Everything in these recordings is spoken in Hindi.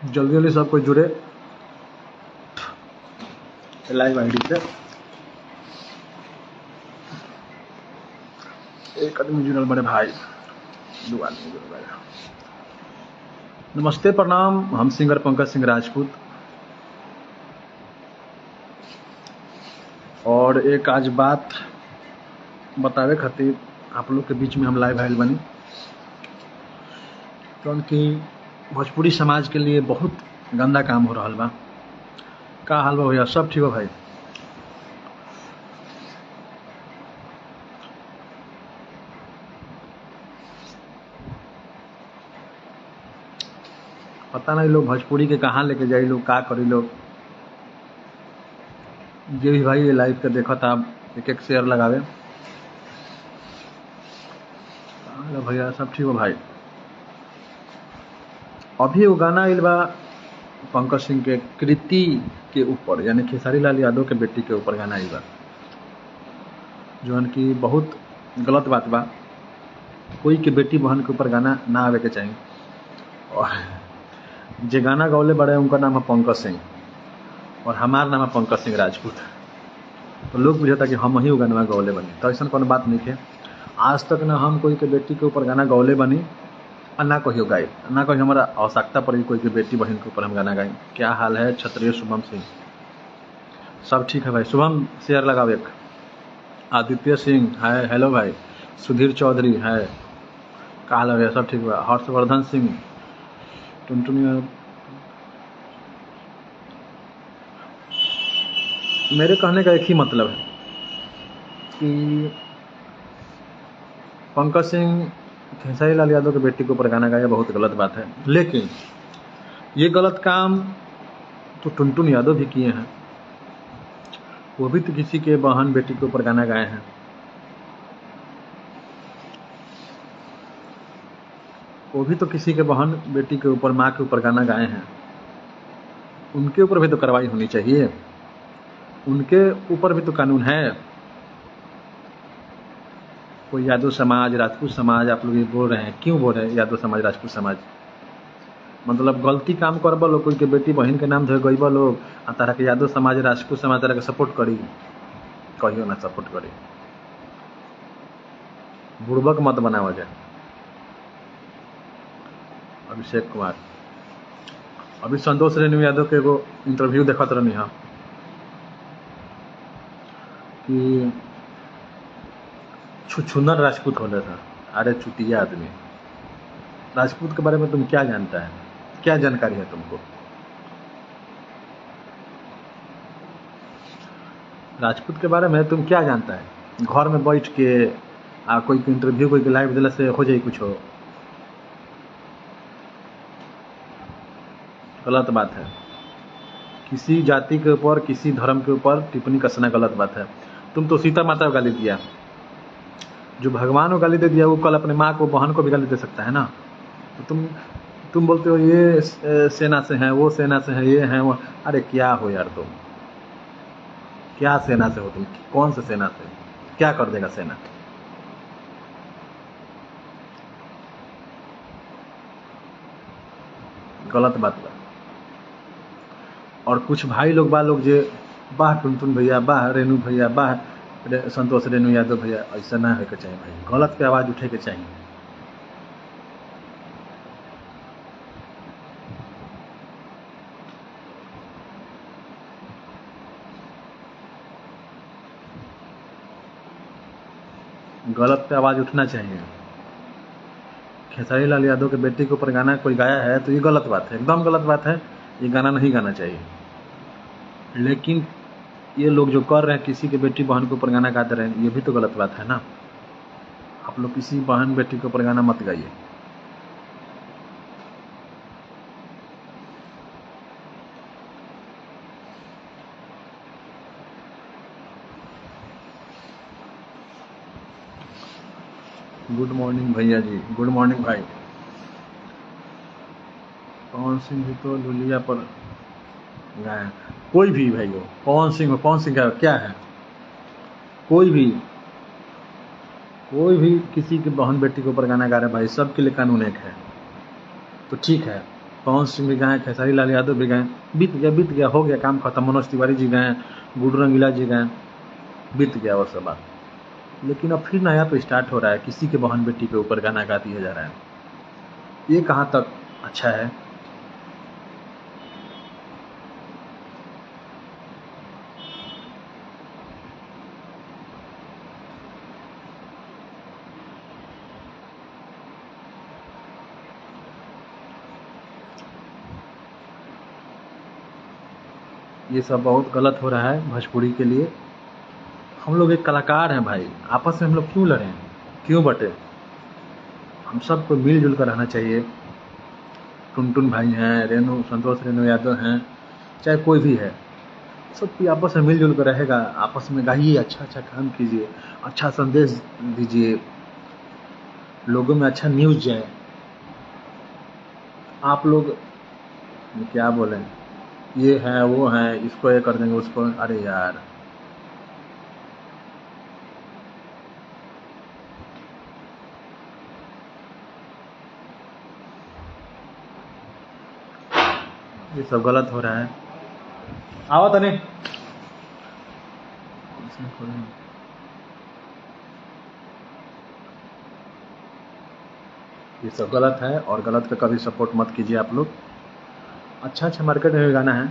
जल्दी जल्दी सब कोई जुड़े लाइव आईडी से। एक आदमी जुड़ल बड़े भाई, दो आदमी जुड़ल बड़े। नमस्ते प्रणाम, हम सिंगर पंकज सिंह राजपूत। और एक आज बात बतावे खातिर आप लोग के बीच में हम लाइव आइल बनी, क्योंकि भोजपुरी समाज के लिए बहुत गंदा काम हो रहा बा। का हाल बा भैया? सब ठीक हो भाई? पता नहीं लोग भोजपुरी के कहाँ लेके जाई लोग, का करी लोग। जे भी भाई ये लाइव के देखा था एक एक शेयर लगावे। हेलो भैया, सब ठीक हो भाई? अभी वो गाना आइल बा पंकज सिंह के कृति के ऊपर, यानी खेसारी लाल यादव के बेटी के ऊपर गाना आइल बा, जौन की बहुत गलत बात बा। कोई के बेटी बहन के ऊपर गाना ना आवे के चाहिए। और जे गाना गौले बड़े उनका नाम है पंकज सिंह और हमार नाम है पंकज सिंह राजपूत। तो लोग बुझता कि हम ही वो गाना गौले बनी, तो ऐसा कोनो बात नहीं है। आज तक ना हम कोई के बेटी के ऊपर गाना गौले बनी और ना कहियो गाई, ना कहीं हमारा आवश्यकता पड़ी कोई के बेटी बहन के ऊपर हम गाना गाई। क्या हाल है क्षत्रिय शुभम सिंह? सब ठीक है भाई। शुभम शेयर लगाओ एक। आदित्य सिंह है, हेलो भाई। सुधीर चौधरी है, का हाल है? सब ठीक बा। हर्षवर्धन सिंह, टुनटुनिया। मेरे कहने का एक ही मतलब है कि पंकज सिंह खेसारी लाल यादव के बेटी के ऊपर गाना गाया बहुत गलत बात है, लेकिन ये गलत काम तो टुनटुन यादव भी किए हैं। वो भी तो किसी के बहन बेटी के ऊपर गाना गाए हैं। वो भी तो किसी के बहन बेटी के ऊपर, माँ के ऊपर गाना गाए हैं। उनके ऊपर भी तो कार्रवाई होनी चाहिए, उनके ऊपर भी तो कानून है। कोई यादव समाज, राजपूत समाज, आप लोग ये बोल रहे हैं, क्यों बोल रहे हैं यादव समाज राजपूत समाज? मतलब गलती काम करबा लोग, कोई के बेटी बहन के नाम धर गईबा लोग आ तारा के यादव समाज राजपूत समाज तारा के सपोर्ट करी? कहियो ना सपोर्ट करी। बुड़बक मत बनावा जाए। अभिषेक कुमार, अभी संतोष रेणु यादव के एगो इंटरव्यू देखत रहनी हम कि छुछुंदर राजपूत होने था। अरे चुतिया आदमी, राजपूत के बारे में तुम क्या जानता है? क्या जानकारी है तुमको? राजपूत के बारे में तुम क्या जानता है? घर में बैठ के कोई के इंटरव्यू, कोई के लाइव दिला से हो जाए कुछ हो? गलत बात है। किसी जाति के ऊपर, किसी धर्म के ऊपर टिप्पणी कसना गलत बात है। तुम तो सीता माता को गाली दिया, जो भगवान को गाली दे दिया वो कल अपने माँ को, बहन को भी गाली दे सकता है ना। तो तुम बोलते हो ये सेना से हैं, वो सेना से हैं, ये हैं वो। अरे क्या हो यार तुम? क्या सेना से हो तुम? कौन से सेना से? क्या कर देगा सेना? गलत बात बा। और कुछ भाई लोग बा लोग जे बाह टुनटुन भैया, बाह रेणु भैया, बाह संतोष रेणु यादव भैया, ऐसा ना होके चाहिए भाई। गलत पे आवाज उठे के चाहिए। गलत पे आवाज उठना चाहिए। खेसारी लाल यादव के बेटी के ऊपर गाना कोई गाया है तो ये गलत बात है, एकदम गलत बात है। ये गाना नहीं गाना चाहिए। लेकिन ये लोग जो कर रहे हैं, किसी के बेटी बहन के ऊपर गाना गाते रहे, ये भी तो गलत बात है ना। आप लोग किसी बहन बेटी के ऊपर गाना मत गाइए। गुड मॉर्निंग भैया जी, गुड मॉर्निंग भाई। पवन सिंह भी तो लुलिया पर गाया। कोई भी भाई हो, पवन सिंह का क्या है? कोई भी किसी के बहन बेटी के ऊपर गाना गा रहा है भाई, सबके लिए कानून एक है। तो ठीक है, पवन सिंह भी गए, खेसारी लाल यादव भी गए, बीत गया, हो गया, काम खत्म। मनोज तिवारी जी गए, गुड्डू रंगीला जी गए, बीत गया वो सब बात। लेकिन अब फिर नया तो स्टार्ट हो रहा है, किसी के बहन बेटी के ऊपर गाना गा दिया जा रहा है। ये कहाँ तक अच्छा है? ये सब बहुत गलत हो रहा है भोजपुरी के लिए। हम लोग एक कलाकार हैं भाई, आपस में हम लोग क्यों लड़ें, क्यों बटें? हम सबको मिलजुल कर रहना चाहिए। टुनटुन भाई हैं, संतोष रेणु यादव हैं, चाहे कोई भी है, सब आपस में मिलजुल कर रहेगा। आपस में गाइए, अच्छा अच्छा काम कीजिए, अच्छा संदेश दीजिए, लोगों में अच्छा न्यूज़ जाए। आप लोग क्या बोलें, ये है वो है, इसको ये कर देंगे, उसको, अरे यार ये सब गलत हो रहा है। आओ तने ये सब गलत है, और गलत का कभी सपोर्ट मत कीजिए आप लोग। अच्छा अच्छा मार्केट में गाना है,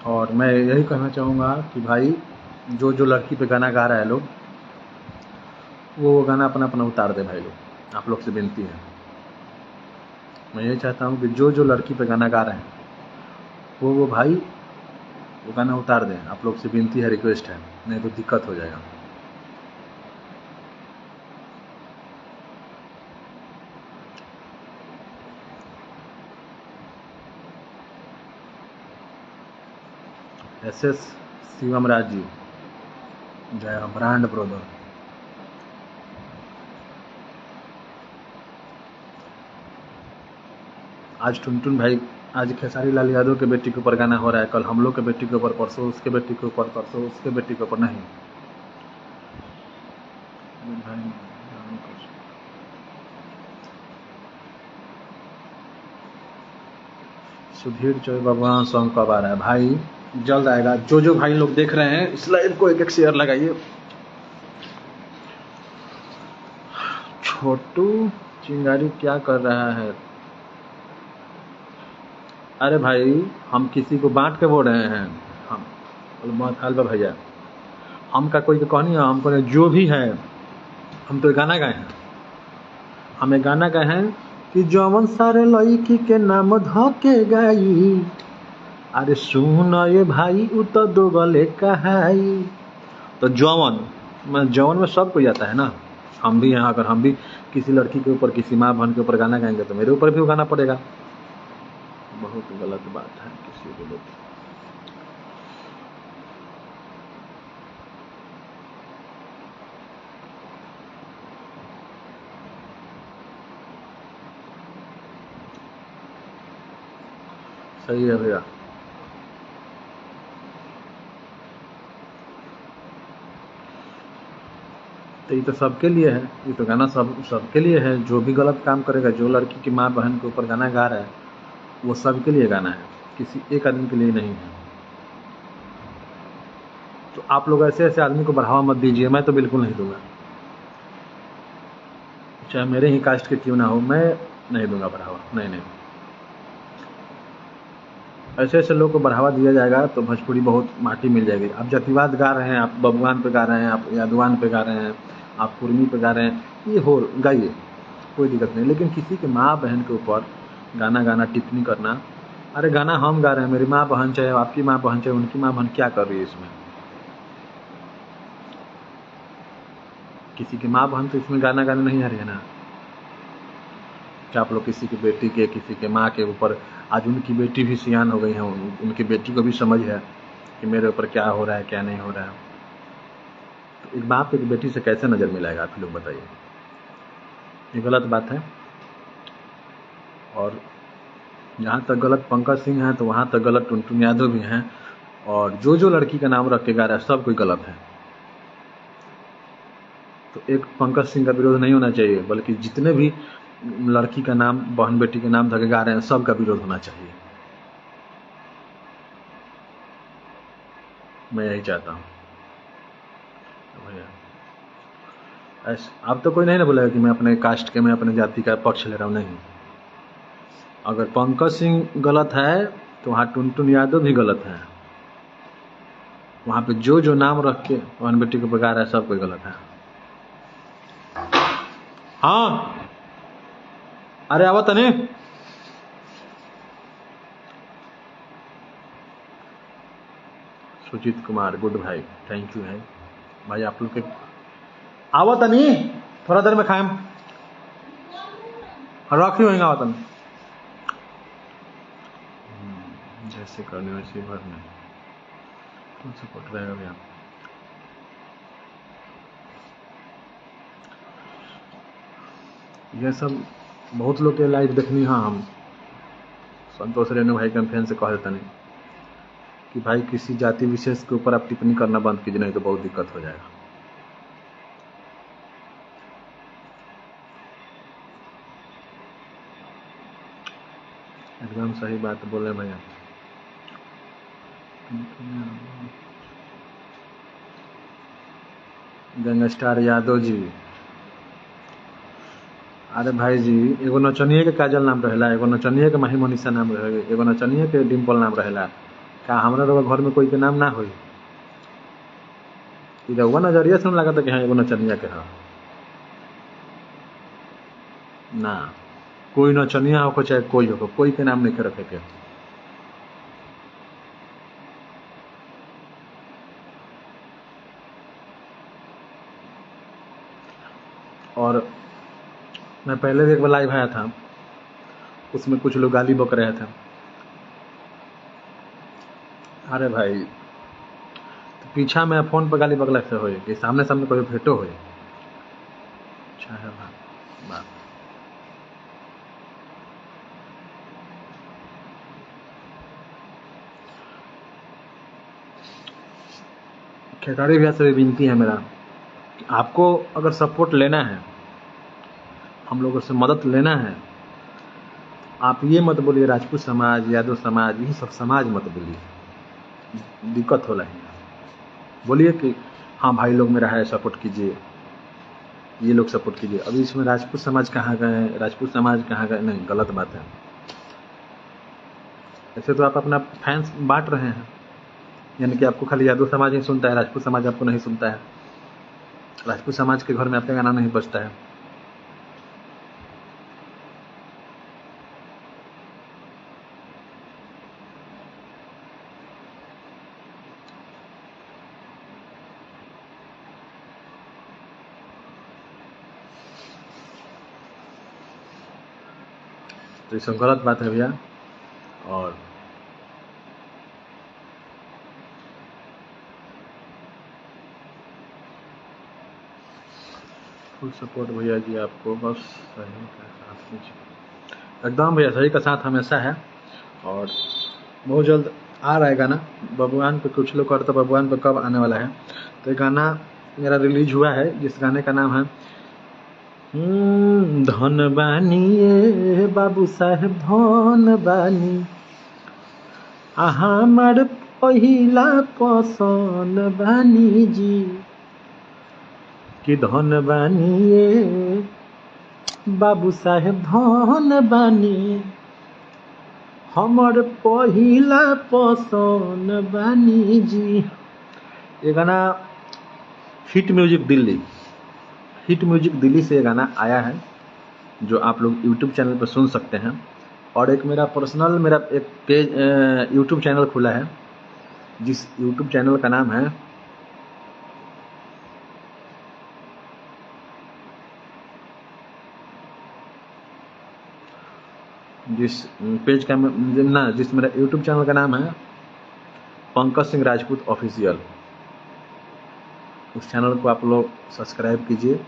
और मैं यही कहना चाहूँगा कि भाई जो जो लड़की पे गाना गा रहा है लोग, वो गाना अपना अपना उतार दे भाई लोग, आप लोग से विनती है। मैं यही चाहता हूँ कि जो जो लड़की पे गाना गा रहे हैं वो भाई वो गाना उतार दें, आप लोग से विनती है, रिक्वेस्ट है, नहीं तो दिक्कत हो जाएगा। SS शिवम राज जी, जय हो, ब्रांड ब्रदर। आज टुनटुन भाई, आज खेसारी लाल यादव के बेटी के ऊपर गाना हो रहा है, कल हम लोग के बेटी के ऊपर, परसों उसके बेटी के ऊपर, परसों उसके बेटी के ऊपर। नहीं भाई, सुधीर चौबे भगवान सॉन्ग कब आ रहा है? भाई जल्द आएगा। जो जो भाई लोग देख रहे हैं इस लाइव को एक एक शेयर लगाइए। छोटू चिंगारी क्या कर रहा है? अरे भाई हम किसी को बांट के बोल रहे हैं, हम खाल भैया, हम का कोई तो कहनी है, हमको जो भी है, हम तो गाना गाए हैं, हमें गाना गाए हैं कि जौवन सारे लड़की के नाम धके गाई, अरे सुन ये भाई उ तो दो गले कहाई। तो जौवन में सब कोई आता है ना, हम भी हैं। अगर हम भी किसी लड़की के ऊपर, किसी माँ बहन के ऊपर गाना गाएंगे तो मेरे ऊपर भी गाना पड़ेगा। बहुत गलत बात है किसी को लोग। सही है भैया। तो ये तो सबके लिए है, ये तो गाना सबके लिए है। जो भी गलत काम करेगा, जो लड़की की माँ बहन के ऊपर गाना गा रहा है, वो सबके लिए गाना है, किसी एक आदमी के लिए नहीं है। तो आप लोग ऐसे ऐसे आदमी को बढ़ावा मत दीजिए, मैं तो बिल्कुल नहीं दूंगा, चाहे मेरे ही कास्ट के क्यों ना हो, मैं नहीं दूंगा बढ़ावा। नहीं, ऐसे ऐसे लोग को बढ़ावा दिया जाएगा तो भोजपुरी बहुत माटी मिल जाएगी। आप जातिवाद गा रहे हैं, आप बबुआन पे गा रहे हैं, आप यादवान पे गा रहे हैं, आप कुर्मी पे गा रहे हैं, ये हो गाइए, कोई दिक्कत नहीं। लेकिन किसी के माँ बहन के ऊपर गाना टिप्पणी करना, अरे गाना हम गा रहे हैं, मेरी माँ बहन चाहे आपकी माँ बहन चाहे उनकी माँ बहन, क्या कर रही है इसमें? किसी की माँ बहन तो इसमें गाना गाने नहीं आ रही है ना। क्या आप लोग किसी की बेटी के, किसी के माँ के ऊपर, आज उनकी बेटी भी सियान हो गई है, उनकी बेटी को भी समझ है कि मेरे ऊपर क्या हो रहा है, क्या नहीं हो रहा है। तो एक बाप एक बेटी से कैसे नज़र मिलाएगा, आप लोग बताइए? ये गलत बात है। और जहाँ तक गलत पंकज सिंह हैं, तो वहाँ तक गलत टुनटुन यादव भी हैं। और जो जो लड़की का नाम रख के गा रहा है, सब कोई गलत है। तो एक पंकज सिंह का विरोध नहीं होना चाहिए, बल्कि जितने भी लड़की का नाम, बहन बेटी के नाम धके गा रहे हैं, सबका विरोध होना चाहिए। मैं यही चाहता हूँ भैया। अब तो कोई नहीं ना बोलेगा कि मैं अपने कास्ट के, मैं अपने जाति का पक्ष ले रहा हूँ, नहीं। अगर पंकज सिंह गलत है तो वहाँ टुनटुन यादव भी गलत है। वहाँ पे जो नाम रख के बहन बेटी को बगा रहा है, सब कोई गलत है। हाँ, अरे आवत नहीं। सुजीत कुमार, गुड भाई, थैंक यू है भाई। आप लोग के आवत नहीं, थोड़ा देर में खाएम, रखी होंगे आवत नहीं। जैसे करने वैसे भर में कौन सपोर्ट रहेगा भैया। ये सब बहुत लोग के लाइव देखनी। हाँ, हम संतोष रेणु भाई के फैन से कह देता नहीं कि भाई किसी जाति विशेष के ऊपर आप टिप्पणी करना बंद कीजिए, नहीं तो बहुत दिक्कत हो जाएगा। एकदम सही बात बोले भैया। गैंगस्टर यादव जी, अरे भाई जी, एगो नचनिए के काजल नाम रहेला, एगो नचनिए के माही मनीषा नाम रहे, एगो नचनिए के डिम्पल नाम रहेला। का हमरा लोग घर में कोई के नाम ना होई? रउआ नजरिया से लगा था कि हाँ एगो नचनिया के है ना। कोई नचनिया हो चाहे कोई हो, कोई के नाम नहीं रखे के। और मैं पहले भी एक बार लाइव आया था, उसमें कुछ लोग गाली बक रहे थे। अरे भाई, तो पीछा में फोन पर गाली बकला से होए कि सामने सामने कोई भेटो होए? अच्छा है बात। खेसारी भैया से भी विनती है मेरा, आपको अगर सपोर्ट लेना है, हम लोगों से मदद लेना है, आप ये मत बोलिए राजपूत समाज, यादव समाज, ये सब समाज मत बोलिए, दिक्कत हो रही है। बोलिए कि हाँ भाई लोग मेरा है, सपोर्ट कीजिए, ये लोग सपोर्ट कीजिए। अभी इसमें राजपूत समाज कहाँ गए, राजपूत समाज कहाँ गए? नहीं, गलत बात है। ऐसे तो आप अपना फैंस बांट रहे हैं, यानी कि आपको खाली यादव समाज ही सुनता है, राजपूत समाज आपको नहीं सुनता है, राजपूत समाज के घर में आपका गाना नहीं बजता है। तो ये सब गलत बात है भैया। और फुल सपोर्ट भैया जी आपको, बस सही का साथ कीजिए। एकदम भैया, सही का साथ हमेशा है। और बहुत जल्द आ रहा है गाना बबुआन पे। कुछ लोग करते बबुआन पे कब आने वाला है, तो ये गाना मेरा रिलीज हुआ है, जिस गाने का नाम है धन बानी ये बाबू साहेब, धन बानी हमार पहिला पसंद बानी जी, कि धन बानी ये बाबू साहेब, धन बानी हमार पहिला पसंद बानी जी। ये गाना हिट म्यूजिक दिल्ली से ये गाना आया है, जो आप लोग यूट्यूब चैनल पर सुन सकते हैं। और एक मेरा पर्सनल एक पेज यूट्यूब चैनल खुला है, जिस यूट्यूब चैनल का नाम है जिस मेरा यूट्यूब चैनल का नाम है पंकज सिंह राजपूत ऑफिशियल। उस चैनल को आप लोग सब्सक्राइब कीजिए,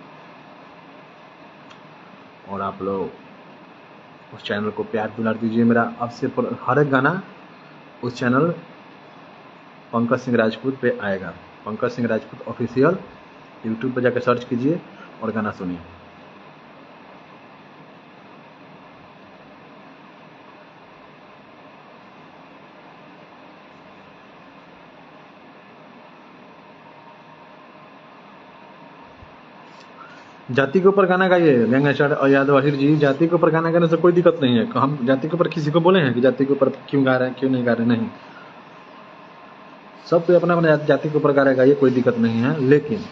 और आप लोग उस चैनल को प्यार दुलार दीजिए मेरा। अब से हर एक गाना उस चैनल पंकज सिंह राजपूत पे आएगा। पंकज सिंह राजपूत ऑफिशियल यूट्यूब पे जाकर सर्च कीजिए और गाना सुनिए। जाति के ऊपर गाना गाइए गैंगस्टर और यादव अहिर जी, जाति के ऊपर गाना गाने से कोई दिक्कत नहीं है। हम जाति के ऊपर किसी को बोले हैं कि जाति के ऊपर क्यों गा रहे हैं, क्यों नहीं गा रहे, नहीं। सब कोई अपना अपना जाति के ऊपर गा रहा है, गाइए, कोई दिक्कत नहीं है। लेकिन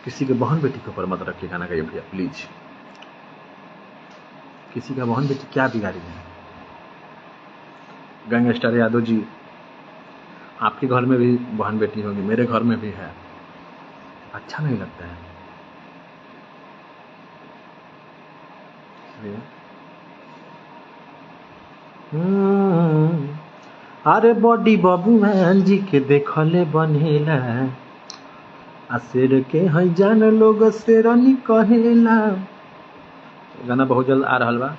किसी के बहन बेटी के ऊपर मत रखिए गाना गाइए भैया, प्लीज। किसी का बहन बेटी क्या बिगाड़ी है? गैंगस्टर यादव जी, आपके घर में भी बहन बेटी होगी, मेरे घर में भी है, अच्छा नहीं लगता है। अरे बॉडी बबुआन जी के देखले बनेला, आ शेर के है जान लोग शेरनी कहेला। गाना बहुत जल्द आ रहा बा।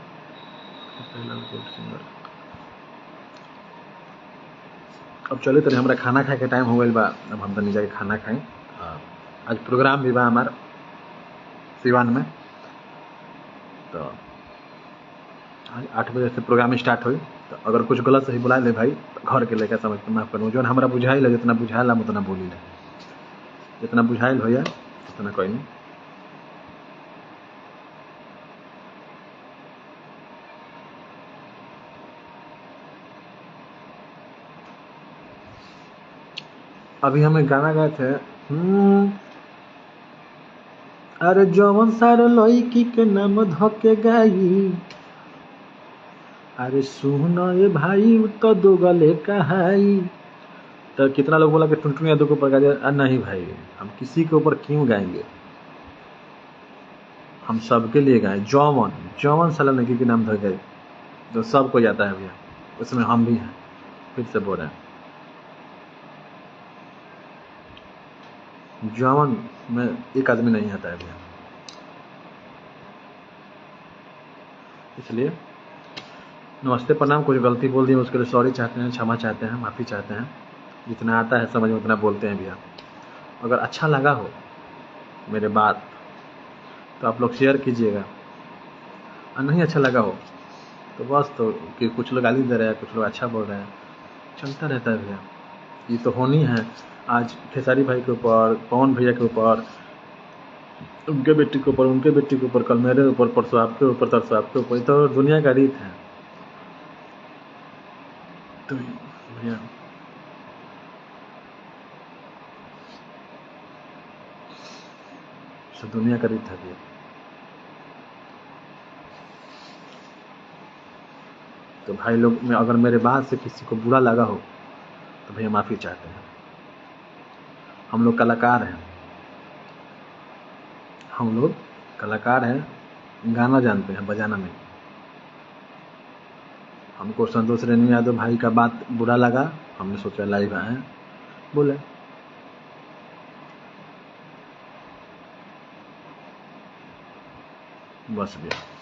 अब चले तो हमारा खाना खाए के टाइम हो गई बा, अब हम तनी जाके खाना खाएं। आज प्रोग्राम भी बा हमार सिवान में, तो आज 8 बजे से प्रोग्राम स्टार्ट हुई। तो अगर कुछ गलत सही बुला ले भाई, तो घर के लेकर समझ के माफ़ करूँ। जो हमारा बुझाइल है, जितना बुझाइल हम उतना बोली ले, जितना बुझाइल हो यार उतना कोई नहीं। अभी हमें गाना गाए थे, अरे जवन सारे लड़की के नाम धके गाई, अरे सुन ये भाई तो दो गले कहाई। तो कितना लोग बोला कि टुनटुन यादव के ऊपर गा दिया। नहीं भाई, हम किसी के ऊपर क्यों गाएंगे, हम सबके लिए गाए। जौवन जौवन साला लड़की के नाम धर गए, जो सबको जाता है भैया, उसमें हम भी हैं। फिर से बोल रहे हैं, जौवन में एक आदमी नहीं आता है भैया। इसलिए नमस्ते प्रणाम, कुछ गलती बोल दी उसके लिए सॉरी चाहते हैं, क्षमा चाहते हैं, माफ़ी चाहते हैं। जितना आता है समझ में उतना बोलते हैं भैया। अगर अच्छा लगा हो मेरे बात तो आप लोग शेयर कीजिएगा, और नहीं अच्छा लगा हो तो बस, तो कि कुछ लोग गाली दे रहे हैं, कुछ लोग अच्छा बोल रहे हैं, चलता रहता है भैया। ये तो होनी है। आज खेसारी भाई के ऊपर, पवन भैया के ऊपर, उनके बेटी के ऊपर, उनके बेटी के ऊपर, कल मेरे ऊपर, परसों आपके ऊपर, तरसों आपके ऊपर। तो दुनिया का रीत है। तो भैया सब दुनिया का रीत है भैया। तो भाई लोग में अगर मेरे बात से किसी को बुरा लगा हो तो भैया माफ़ी चाहते हैं। हम लोग कलाकार हैं, हम लोग कलाकार हैं, गाना जानते हैं, बजाना नहीं। हमको संतोष रेणु यादव भाई का बात बुरा लगा, हमने सोचा लाइव आए बोले, बस भैया।